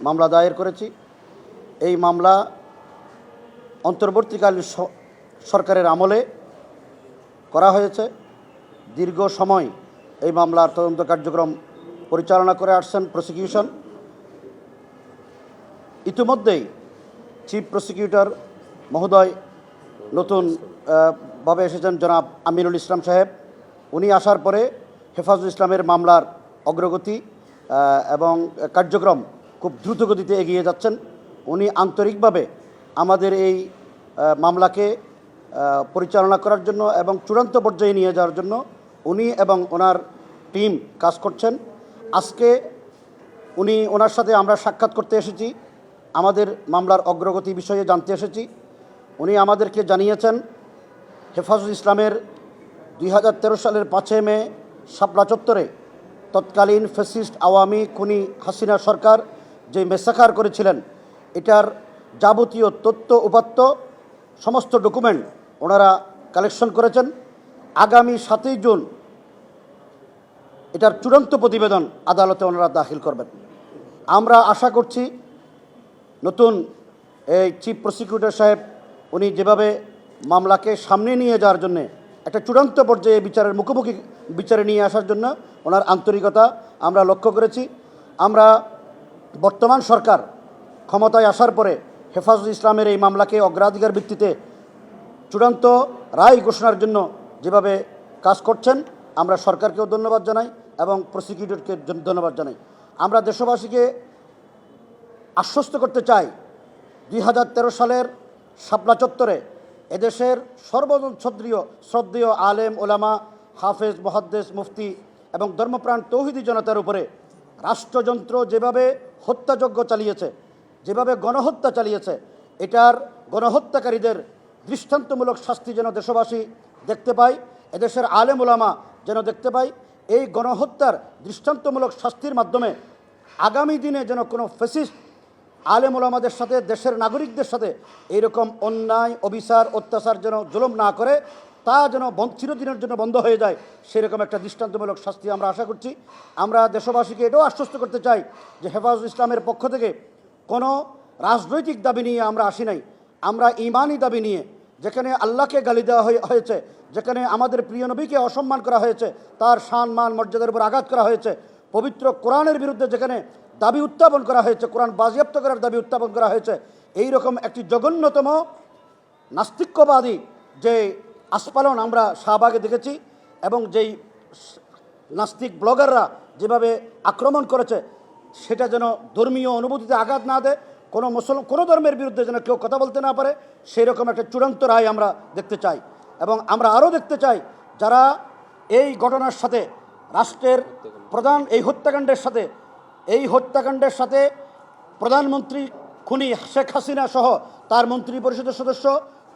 মামলা দায়ের করেছি। এই মামলা অন্তর্বর্তীকালীন সরকারের আমলে করা হয়েছে। দীর্ঘ সময় এই মামলার তদন্ত কার্যক্রম পরিচালনা করে আসছেন প্রসিকিউশন। ইতিমধ্যেই চিফ প্রসিকিউটর মহোদয় নতুন ভাবে এসেছেন জনাব আমিনুল ইসলাম সাহেব। উনি আসার পরে হেফাজুল ইসলামের মামলার অগ্রগতি এবং কার্যক্রম খুব দ্রুতগতিতে এগিয়ে যাচ্ছেন। উনি আন্তরিকভাবে আমাদের এই মামলাকে পরিচালনা করার জন্য এবং চূড়ান্ত পর্যায়ে নিয়ে যাওয়ার জন্য উনি এবং ওনার টিম কাজ করছেন। আজকে ওনার সাথে আমরা সাক্ষাৎ করতে এসেছি, আমাদের মামলার অগ্রগতি বিষয়ে জানতে এসেছি। উনি আমাদেরকে জানিয়েছেন হেফাজুল ইসলামের 2013 সালের 5 মে শাপলা চত্বরে তৎকালীন ফ্যাসিস্ট আওয়ামী খুনি হাসিনা সরকার যে মেসাকার করেছিলেন, এটার যাবতীয় তথ্য উপাত্ত সমস্ত ডকুমেন্ট ওনারা কালেকশন করেছেন। আগামী 7 জুন এটার চূড়ান্ত প্রতিবেদন আদালতে ওনারা দাখিল করবেন। আমরা আশা করছি নতুন এই চিফ প্রসিকিউটর সাহেব উনি যেভাবে মামলাকে সামনে নিয়ে যাওয়ার জন্যে একটা চূড়ান্ত পর্যায়ে বিচারের মুখোমুখি বিচারে নিয়ে আসার জন্য ওনার আন্তরিকতা আমরা লক্ষ্য করেছি। আমরা বর্তমান সরকার ক্ষমতায় আসার পরে হেফাজুল ইসলামের এই মামলাকে অগ্রাধিকার ভিত্তিতে চূড়ান্ত রায় ঘোষণার জন্য যেভাবে কাজ করছেন, আমরা সরকারকেও ধন্যবাদ জানাই এবং প্রসিকিউটরকে ধন্যবাদ জানাই। আমরা দেশবাসীকে আশ্বস্ত করতে চাই 2013 সালের শাপলা চত্বরে এদেশের শ্রদ্ধেয় আলেম ওলামা, হাফেজ, মুহাদ্দিস, মুফতি এবং ধর্মপ্রাণ তৌহিদি জনতার উপরে রাষ্ট্রযন্ত্র যেভাবে হত্যাযজ্ঞ চালিয়েছে, যেভাবে গণহত্যা চালিয়েছে, এটার গণহত্যাকারীদের দৃষ্টান্তমূলক শাস্তি যেন দেশবাসী দেখতে পায়, এদেশের আলেম ওলামা যেন দেখতে পায়। এই গণহত্যার দৃষ্টান্তমূলক শাস্তির মাধ্যমে আগামী দিনে যেন কোনো ফ্যাসিস্ট আলেম ওলামাদের সাথে, দেশের নাগরিকদের সাথে এইরকম অন্যায়, অবিচার, অত্যাচার যেন জুলুম না করে, তা যেন চিরদিনের জন্য বন্ধ হয়ে যায়, সেরকম একটা দৃষ্টান্তমূলক শাস্তি আমরা আশা করছি। আমরা দেশবাসীকে এটাও আশ্বস্ত করতে চাই যে হেফাজুল ইসলামের পক্ষ থেকে কোনো রাজনৈতিক দাবি নিয়ে আমরা আসি নাই। আমরা ইমানি দাবি নিয়ে, যেখানে আল্লাহকে গালি দেওয়া হয়েছে, যেখানে আমাদের প্রিয় নবীকে অসম্মান করা হয়েছে, তার শান মান মর্যাদার উপর আঘাত করা হয়েছে, পবিত্র কোরআনের বিরুদ্ধে যেখানে দাবি উত্থাপন করা হয়েছে, কোরআন বাজেয়াপ্ত করার দাবি উত্থাপন করা হয়েছে, এই রকম একটি জঘন্যতম নাস্তিক্যবাদী যে আস্ফালন আমরা শাহবাগে দেখেছি এবং যেই নাস্তিক ব্লগাররা যেভাবে আক্রমণ করেছে, সেটা যেন ধর্মীয় অনুভূতিতে আঘাত না দেয়, কোনো ধর্মের বিরুদ্ধে যেন কেউ কথা বলতে না পারে, সেই রকম একটা চূড়ান্ত রায় আমরা দেখতে চাই। এবং আমরা আরও দেখতে চাই যারা এই ঘটনার সাথে, রাষ্ট্রের প্রধান এই হত্যাকাণ্ডের সাথে প্রধানমন্ত্রী খুনি শেখ হাসিনা সহ তার মন্ত্রী পরিষদের সদস্য,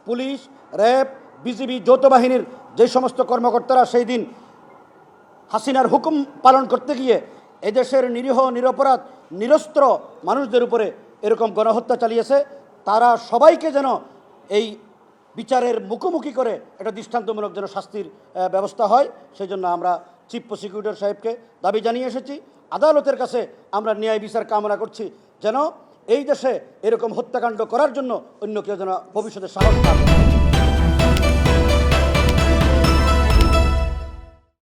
পুলিশ, র্যাব, বিজিবি, যৌথ বাহিনীর যে সমস্ত কর্মকর্তারা সেই দিন হাসিনার হুকুম পালন করতে গিয়ে এদেশের নিরীহ, নিরপরাধ, নিরস্ত্র মানুষদের উপরে এরকম গণহত্যা চালিয়েছে, তারা সবাইকে যেন এই বিচারের মুখোমুখি করে এটা দৃষ্টান্তমূলক যেন শাস্তির ব্যবস্থা হয়, সেই জন্য আমরা চিফ প্রসিকিউটর সাহেবকে দাবি জানিয়ে এসেছি। আদালতের কাছে আমরা ন্যায় বিচার কামনা করছি, যেন এই দেশে এরকম হত্যাকাণ্ড করার জন্য অন্য কেউ যেন ভবিষ্যতে সাহস না করে।